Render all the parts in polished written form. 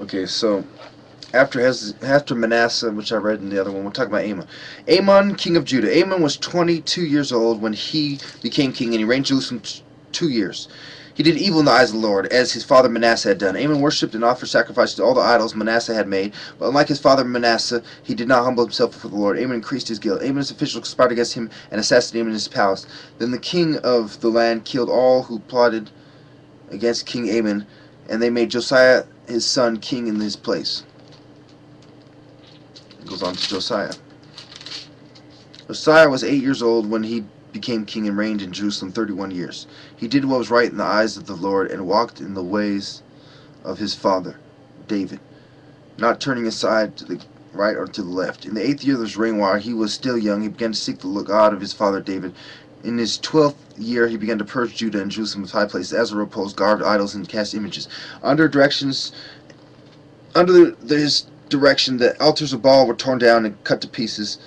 Okay, so after Manasseh, which I read in the other one, we'll talk about Amon. Amon, king of Judah. Amon was 22 years old when he became king, and he reigned in Jerusalem 2 years. He did evil in the eyes of the Lord, as his father Manasseh had done. Amon worshipped and offered sacrifices to all the idols Manasseh had made, but unlike his father Manasseh, he did not humble himself before the Lord. Amon increased his guilt. Amon's officials conspired against him and assassinated him in his palace. Then the king of the land killed all who plotted against King Amon, and they made Josiah his son king in his place. It goes on to Josiah. Josiah was 8 years old when he became king and reigned in Jerusalem 31 years. He did what was right in the eyes of the Lord and walked in the ways of his father, David, not turning aside to the right or to the left. In the 8th year of his reign, while he was still young, he began to seek the God of his father David. In his 12th year, he began to purge Judah and Jerusalem with high places, as opposed carved idols and cast images. Under directions, under his direction, the altars of Baal were torn down and cut to pieces.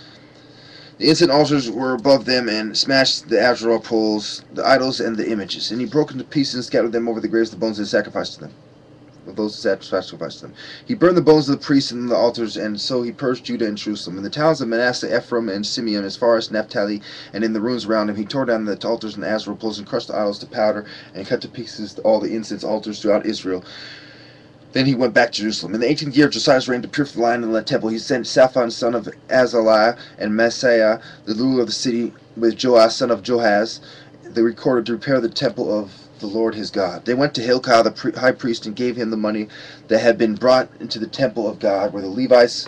The incense altars were above them, and smashed the Asherah poles, the idols, and the images. And he broke into pieces and scattered them over the graves of the bones and sacrificed to them. Of those that sacrificed to them. He burned the bones of the priests and the altars, and so he purged Judah and Jerusalem. In the towns of Manasseh, Ephraim, and Simeon, as far as Naphtali, and in the ruins around him, he tore down the altars and the Asherah poles, and crushed the idols to powder, and cut to pieces all the incense altars throughout Israel. Then he went back to Jerusalem. In the 18th year of Josiah's reign, to purify the land and the temple, he sent Shaphan, son of Azaliah, and Maaseiah, the ruler of the city, with Joah, son of Joahaz, the recorder, to repair the temple of the Lord his God. They went to Hilkiah, the high priest, and gave him the money that had been brought into the temple of God, where the Levites,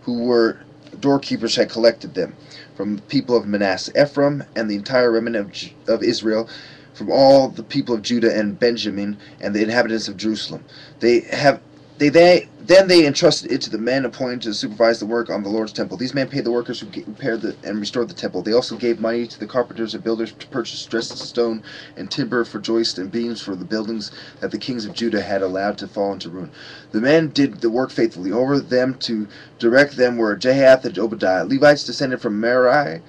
who were doorkeepers, had collected them from the people of Manasseh, Ephraim, and the entire remnant of Israel, from all the people of Judah and Benjamin, and the inhabitants of Jerusalem. Then they entrusted it to the men appointed to supervise the work on the Lord's temple. These men paid the workers who repaired and restored the temple. They also gave money to the carpenters and builders to purchase dressed stone and timber for joists and beams for the buildings that the kings of Judah had allowed to fall into ruin. The men did the work faithfully. Over them to direct them were Jahath and Obadiah. Levites descended from Merari,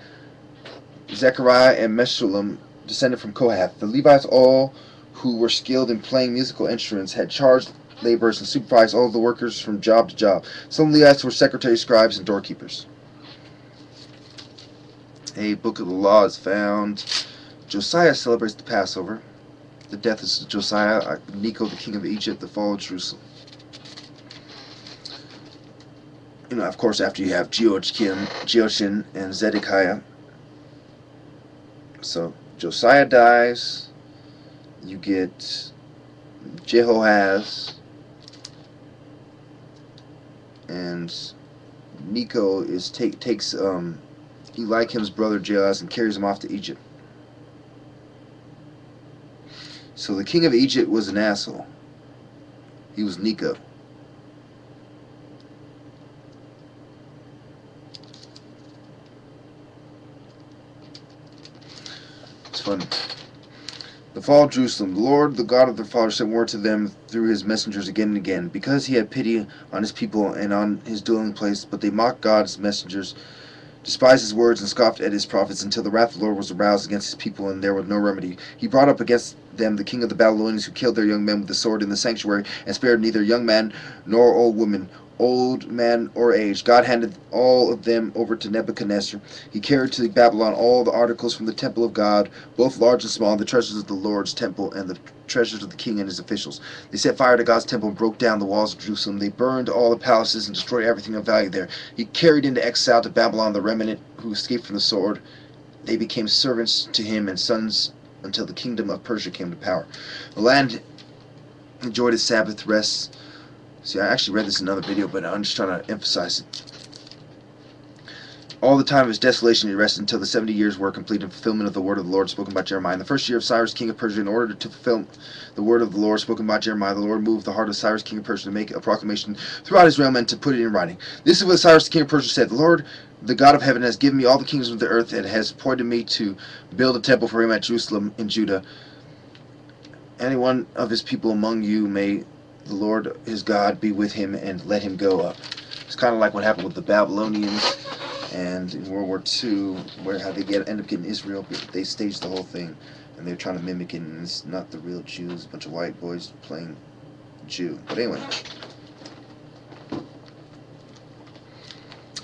Zechariah, and Meshullam descended from Kohath. The Levites, all who were skilled in playing musical instruments, had charged laborers and supervised all the workers from job to job. Some Levites were secretaries, scribes, and doorkeepers. A book of the law is found. Josiah celebrates the Passover. The death of Josiah, Necho, the king of Egypt, the fall of Jerusalem. Of course, after you have Jehoiachin, and Zedekiah. So Josiah dies. You get Jehoahaz, and Necho takes Eliakim's brother Jehoahaz and carries him off to Egypt. So the king of Egypt was an asshole. He was Necho. It's fun. The fall of Jerusalem. The Lord, the God of their fathers, sent word to them through his messengers again and again, because he had pity on his people and on his dwelling place. But they mocked God's messengers, despised his words, and scoffed at his prophets, until the wrath of the Lord was aroused against his people, and there was no remedy. He brought up against them the king of the Babylonians, who killed their young men with the sword in the sanctuary, and spared neither young man nor old woman, old man or age. God handed all of them over to Nebuchadnezzar. He carried to Babylon all the articles from the temple of God, both large and small, the treasures of the Lord's temple, and the treasures of the king and his officials. They set fire to God's temple and broke down the walls of Jerusalem. They burned all the palaces and destroyed everything of value there. He carried into exile to Babylon the remnant who escaped from the sword. They became servants to him and sons until the kingdom of Persia came to power. The land enjoyed its Sabbath rests. See, I actually read this in another video, but I'm just trying to emphasize it. All the time of his desolation he rested until the 70 years were complete in fulfillment of the word of the Lord spoken by Jeremiah. In the first year of Cyrus, king of Persia, in order to fulfill the word of the Lord spoken by Jeremiah, the Lord moved the heart of Cyrus, king of Persia, to make a proclamation throughout his realm and to put it in writing. This is what Cyrus, king of Persia, said: The Lord, the God of heaven, has given me all the kingdoms of the earth and has appointed me to build a temple for him at Jerusalem in Judah. Any one of his people among you, may the Lord his God be with him and let him go up. It's kind of like what happened with the Babylonians and in World War II, where how they end up getting Israel. They staged the whole thing, and they're trying to mimic it, and it's not the real Jews, a bunch of white boys playing Jew. But anyway,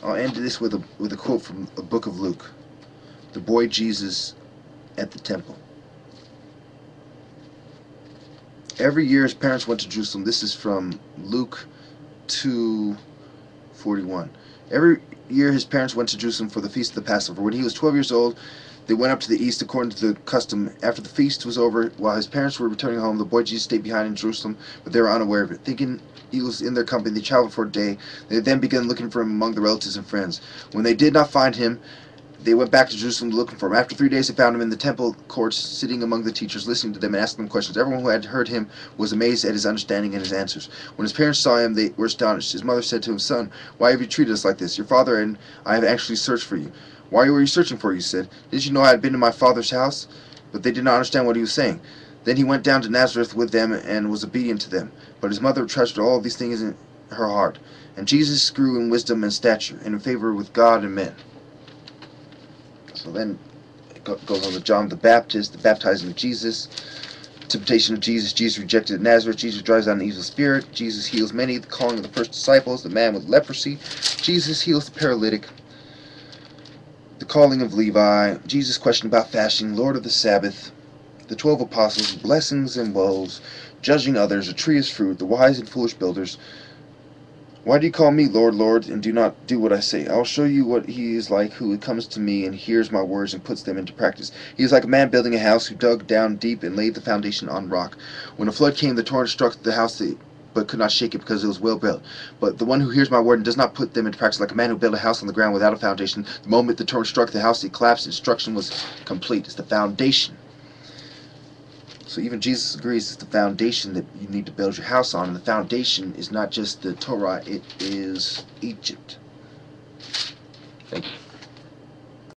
I'll end this with a quote from the book of Luke. The boy Jesus at the temple. Every year his parents went to Jerusalem. This is from Luke 2:41. Every year his parents went to Jerusalem for the feast of the Passover. When he was 12 years old, they went up to the east according to the custom. After the feast was over, while his parents were returning home, the boy Jesus stayed behind in Jerusalem, but they were unaware of it. Thinking he was in their company, they traveled for a day. They then began looking for him among the relatives and friends. When they did not find him, they went back to Jerusalem looking for him. After 3 days, they found him in the temple courts, sitting among the teachers, listening to them and asking them questions. Everyone who had heard him was amazed at his understanding and his answers. When his parents saw him, they were astonished. His mother said to him, "Son, why have you treated us like this? Your father and I have actually searched for you." "Why were you searching for you?" he said. "Didn't you know I had been to my father's house?" But they did not understand what he was saying. Then he went down to Nazareth with them and was obedient to them. But his mother treasured all these things in her heart. And Jesus grew in wisdom and stature, and in favor with God and men. So then it goes on to John the Baptist, the baptizing of Jesus, temptation of Jesus, Jesus rejected at Nazareth, Jesus drives out an evil spirit, Jesus heals many, the calling of the first disciples, the man with leprosy, Jesus heals the paralytic, the calling of Levi, Jesus' question about fasting, Lord of the Sabbath, the 12 apostles, blessings and woes, judging others, a tree is fruit, the wise and foolish builders. Why do you call me Lord, Lord, and do not do what I say? I will show you what he is like who comes to me and hears my words and puts them into practice. He is like a man building a house who dug down deep and laid the foundation on rock. When a flood came, the torrent struck the house, but could not shake it because it was well built. But the one who hears my word and does not put them into practice, like a man who built a house on the ground without a foundation, the moment the torrent struck the house, it collapsed. Destruction was complete. It's the foundation. So even Jesus agrees it's the foundation that you need to build your house on. And the foundation is not just the Torah, it is Egypt. Thank you.